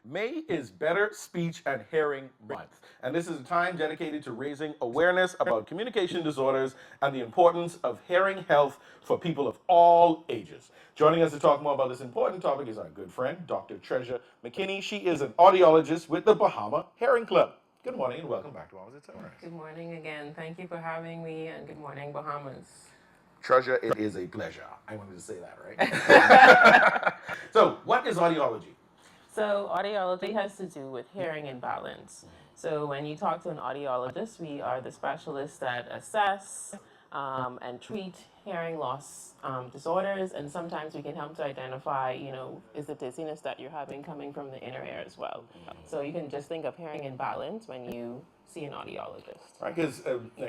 May is Better Speech and Hearing Month, and this is a time dedicated to raising awareness about communication disorders and the importance of hearing health for people of all ages. Joining us to talk more about this important topic is our good friend, Dr. Treasure McKinney. She is an audiologist with the Bahama Hearing Club. Good morning and welcome back to Always at Sunrise. Good morning again. Thank you for having me, and good morning, Bahamas. Treasure, it is a pleasure. I wanted to say that, right? So, what is audiology? So, audiology has to do with hearing and balance. So, when you talk to an audiologist, we are the specialists that assess and treat hearing loss disorders, and sometimes we can help to identify, is the dizziness that you're having coming from the inner ear as well. So, you can just think of hearing and balance when you see an audiologist. Right, because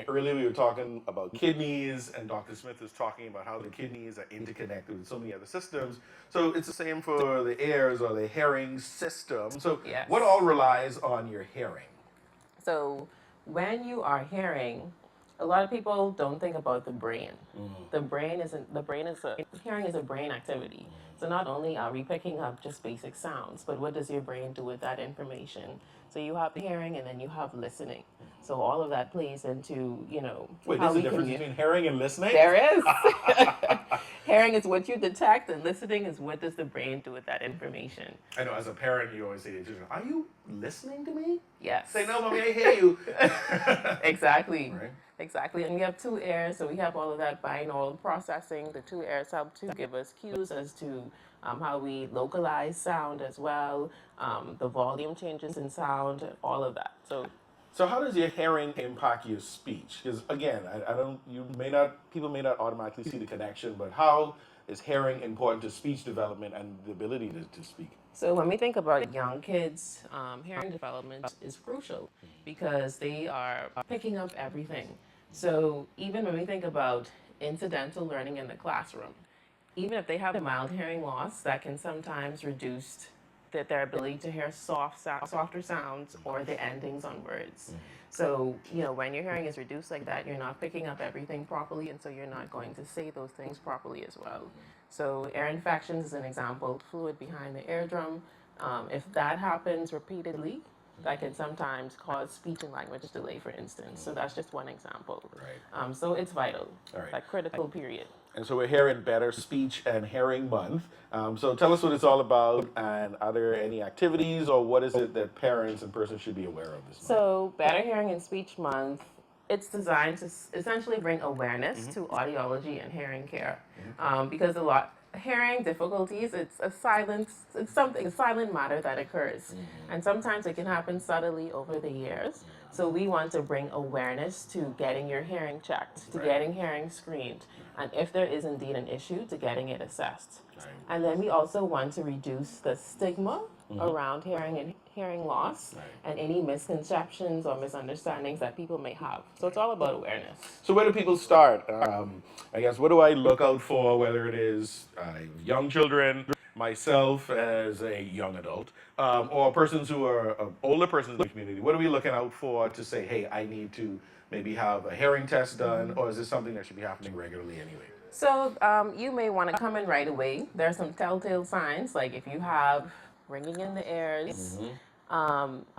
earlier we were talking about kidneys, and Dr. Smith was talking about how the kidneys are interconnected with so many other systems. So it's the same for the ears or the hearing system. So Yes. what all relies on your hearing? So when you are hearing, a lot of people don't think about the brain. Hearing is a brain activity. So not only are we picking up just basic sounds, but what does your brain do with that information? So you have hearing and then you have listening. So all of that plays into, Wait, how there's a we difference between hearing and listening? There is. Hearing is what you detect, and listening is what does the brain do with that information. I know, as a parent, you always say to your children, "Are you listening to me?" Yes. Say, "No, mommy, I hear you." Exactly. Right. Exactly. And we have two ears, so we have all of that binaural processing. The two ears help to give us cues as to how we localize sound as well, the volume changes in sound, all of that. So how does your hearing impact your speech? Because again, I don't, people may not automatically see the connection, but how is hearing important to speech development and the ability to speak? So when we think about young kids, hearing development is crucial because they are picking up everything. So even when we think about incidental learning in the classroom, even if they have a mild hearing loss, that can sometimes reduce their ability to hear softer sounds or the endings on words. So, when your hearing is reduced like that, you're not picking up everything properly, and so you're not going to say those things properly as well. So, ear infections is an example, fluid behind the eardrum. If that happens repeatedly, that can sometimes cause speech and language delay, for instance. So that's just one example. Right. So it's vital, All right. that critical period. And so we're here in Better Speech and Hearing Month. So tell us what it's all about, and are there any activities, or what is it that parents and persons should be aware of this month? So Better Hearing and Speech Month, it's designed to essentially bring awareness to audiology and hearing care, because hearing difficulties, it's a silent matter that occurs, and sometimes it can happen subtly over the years. So we want to bring awareness to getting your hearing checked, to getting hearing screened, and if there is indeed an issue, to getting it assessed. And then we also want to reduce the stigma around hearing and hearing loss and any misconceptions or misunderstandings that people may have. So it's all about awareness. So where do people start? I guess, what do I look out for, whether it is young children, myself as a young adult, or persons who are older persons in the community? What are we looking out for to say, hey, I need to maybe have a hearing test done, or is this something that should be happening regularly anyway? So you may want to come in right away. There are some telltale signs, like if you have ringing in the ears.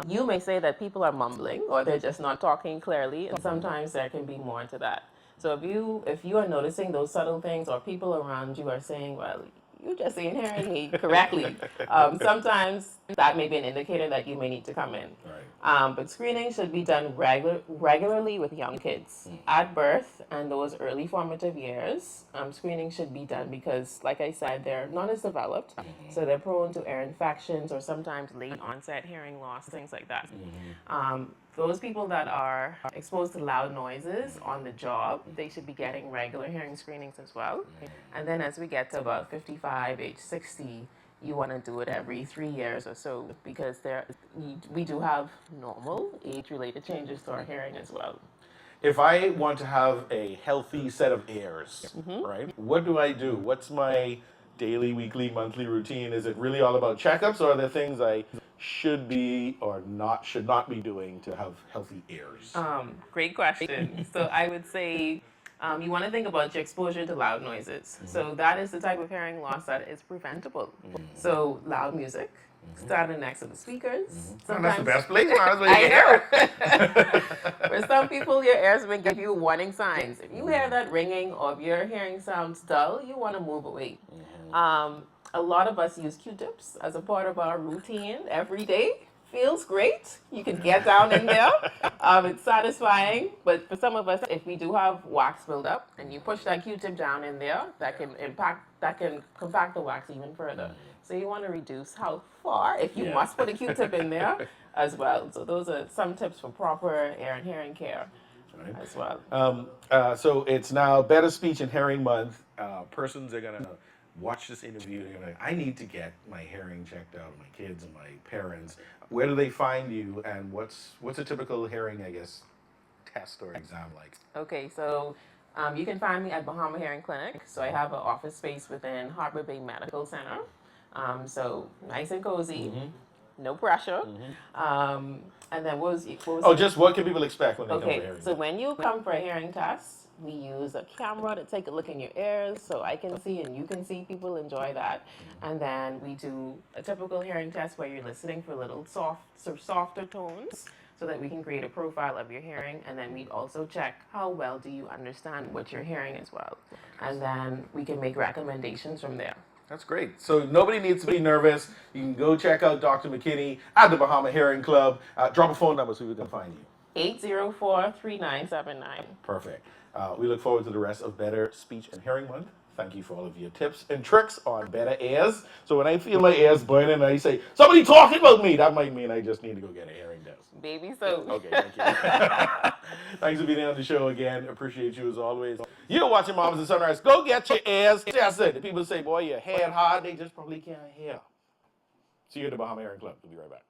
You may say that people are mumbling or they're just not talking clearly, and sometimes there can be more to that. So if you are noticing those subtle things, or people around you are saying, well, you just ain't hearing me correctly, sometimes that may be an indicator that you may need to come in. But screening should be done regularly with young kids at birth and those early formative years. Screening should be done because, like I said, they're not as developed, so they're prone to ear infections or sometimes late onset hearing loss, things like that. Those people that are exposed to loud noises on the job, they should be getting regular hearing screenings as well. And then as we get to about 55, age 60, you want to do it every 3 years or so, because we do have normal age-related changes to our hearing as well. If I want to have a healthy set of ears, right, what do I do? What's my daily, weekly, monthly routine? Is it really all about checkups, or are there things I should be or should not be doing to have healthy ears? Great question. So I would say you want to think about your exposure to loud noises. So that is the type of hearing loss that is preventable. So loud music, standing next to the speakers. And that's the Sometimes best place. Might as well I get know. For some people, your ears may give you warning signs. If you hear that ringing or if your hearing sounds dull, you want to move away. A lot of us use Q-tips as a part of our routine every day. Feels great. You can get down in there. It's satisfying. But for some of us, if we do have wax buildup and you push that Q-tip down in there, that can compact the wax even further. So you want to reduce how far, if you must put a Q-tip in there as well. So those are some tips for proper ear and hearing care as well. So it's now Better Speech and Hearing Month. Persons are gonna watch this interview. They're gonna, I need to get my hearing checked out, my kids and my parents. Where do they find you, and what's a typical hearing, I guess, test or exam like? Okay, so you can find me at Bahama Hearing Clinic. So I have an office space within Harbor Bay Medical Center. So nice and cozy, no pressure. And then what was Just what can people expect when they come for okay, hearing? so when you come for a hearing test, we use a camera to take a look in your ears so I can see and you can see. People enjoy that. And then we do a typical hearing test where you're listening for little softer tones so that we can create a profile of your hearing. And then we also check how well do you understand what you're hearing as well. And then we can make recommendations from there. That's great. So nobody needs to be nervous. You can go check out Dr. McKinney at the Bahama Hearing Club. Drop a phone number so we can find you. 804-3979. Perfect. We look forward to the rest of Better Speech and Hearing Month. Thank you for all of your tips and tricks on better ears. So when I feel my ears burning and I say, somebody talking about me, that might mean I just need to go get a hearing test. Baby so. Okay, thank you. Thanks for being on the show again. Appreciate you as always. You're watching Mamas and Sunrise. Go get your ears tested. The people say, boy, your head hard. They just probably can't hear. See you at the Bahama Hearing Club. We'll be right back.